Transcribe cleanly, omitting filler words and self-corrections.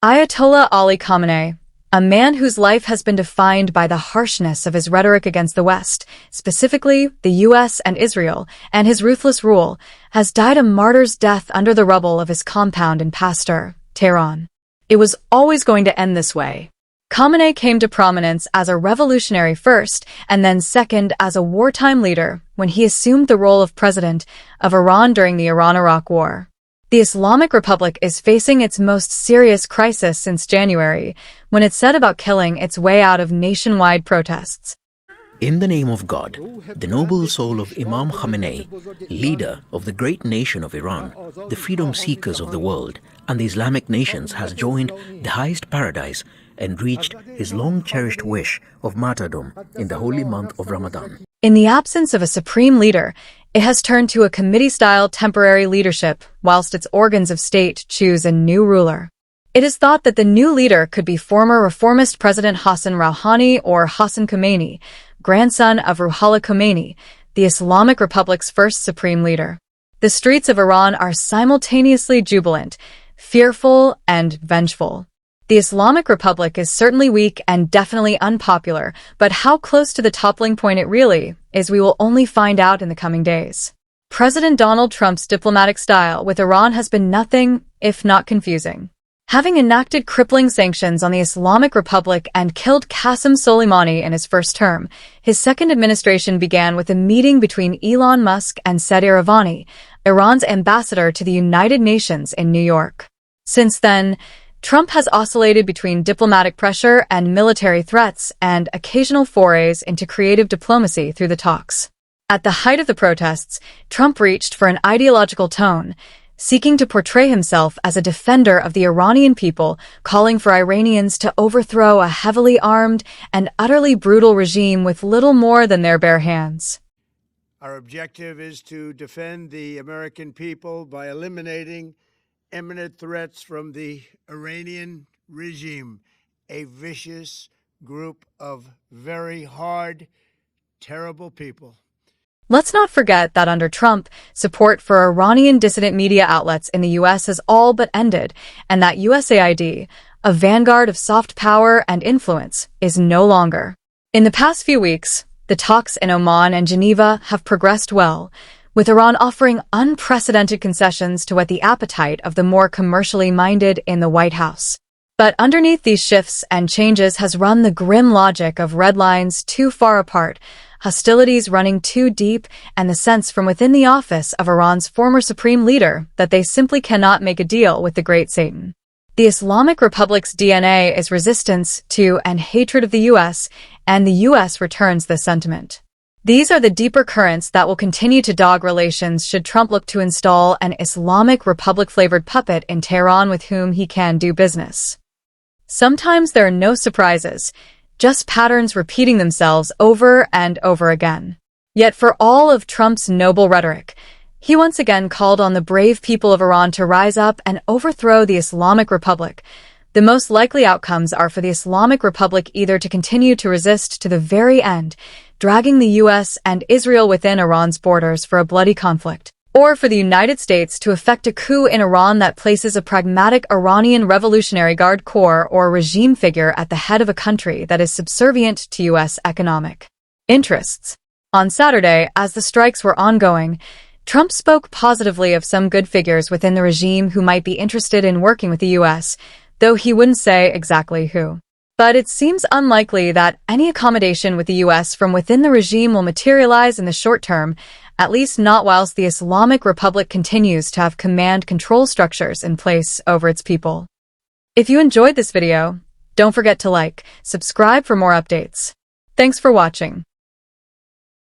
Ayatollah Ali Khamenei, a man whose life has been defined by the harshness of his rhetoric against the West, specifically the US and Israel, and his ruthless rule, has died a martyr's death under the rubble of his compound in Pasteur, Tehran. It was always going to end this way. Khamenei came to prominence as a revolutionary first, and then second as a wartime leader when he assumed the role of president of Iran during the Iran-Iraq War. The Islamic Republic is facing its most serious crisis since January, when it set about killing its way out of nationwide protests. In the name of God, the noble soul of Imam Khamenei, leader of the great nation of Iran, the freedom seekers of the world, and the Islamic nations, has joined the highest paradise and reached his long-cherished wish of martyrdom in the holy month of Ramadan. In the absence of a supreme leader, it has turned to a committee-style temporary leadership whilst its organs of state choose a new ruler. It is thought that the new leader could be former reformist President Hassan Rouhani or Hassan Khamenei, grandson of Ruhollah Khomeini, the Islamic Republic's first supreme leader. The streets of Iran are simultaneously jubilant, fearful, and vengeful. The Islamic Republic is certainly weak and definitely unpopular, but how close to the toppling point it really is, we will only find out in the coming days. President Donald Trump's diplomatic style with Iran has been nothing if not confusing. Having enacted crippling sanctions on the Islamic Republic and killed Qasem Soleimani in his first term, his second administration began with a meeting between Elon Musk and Said Iravani, Iran's ambassador to the United Nations in New York. Since then, Trump has oscillated between diplomatic pressure and military threats and occasional forays into creative diplomacy through the talks. At the height of the protests, Trump reached for an ideological tone, seeking to portray himself as a defender of the Iranian people, calling for Iranians to overthrow a heavily armed and utterly brutal regime with little more than their bare hands. Our objective is to defend the American people by eliminating imminent threats from the Iranian regime, a vicious group of very hard, terrible people. Let's not forget that under Trump, support for Iranian dissident media outlets in the U.S. has all but ended, and that USAID, a vanguard of soft power and influence, is no longer. In the past few weeks, the talks in Oman and Geneva have progressed well, with Iran offering unprecedented concessions to whet the appetite of the more commercially minded in the White House. But underneath these shifts and changes has run the grim logic of red lines too far apart, hostilities running too deep, and the sense from within the office of Iran's former supreme leader that they simply cannot make a deal with the great Satan. The Islamic Republic's DNA is resistance to and hatred of the U.S., and the U.S. returns this sentiment. These are the deeper currents that will continue to dog relations should Trump look to install an Islamic Republic-flavored puppet in Tehran with whom he can do business. Sometimes there are no surprises, just patterns repeating themselves over and over again. Yet for all of Trump's noble rhetoric, he once again called on the brave people of Iran to rise up and overthrow the Islamic Republic. The most likely outcomes are for the Islamic Republic either to continue to resist to the very end, dragging the U.S. and Israel within Iran's borders for a bloody conflict, or for the United States to effect a coup in Iran that places a pragmatic Iranian Revolutionary Guard Corps or regime figure at the head of a country that is subservient to U.S. economic interests. On Saturday, as the strikes were ongoing, Trump spoke positively of some good figures within the regime who might be interested in working with the U.S., though he wouldn't say exactly who. But it seems unlikely that any accommodation with the U.S. from within the regime will materialize in the short term, at least not whilst the Islamic Republic continues to have command control structures in place over its people. If you enjoyed this video, don't forget to like, subscribe for more updates. Thanks for watching.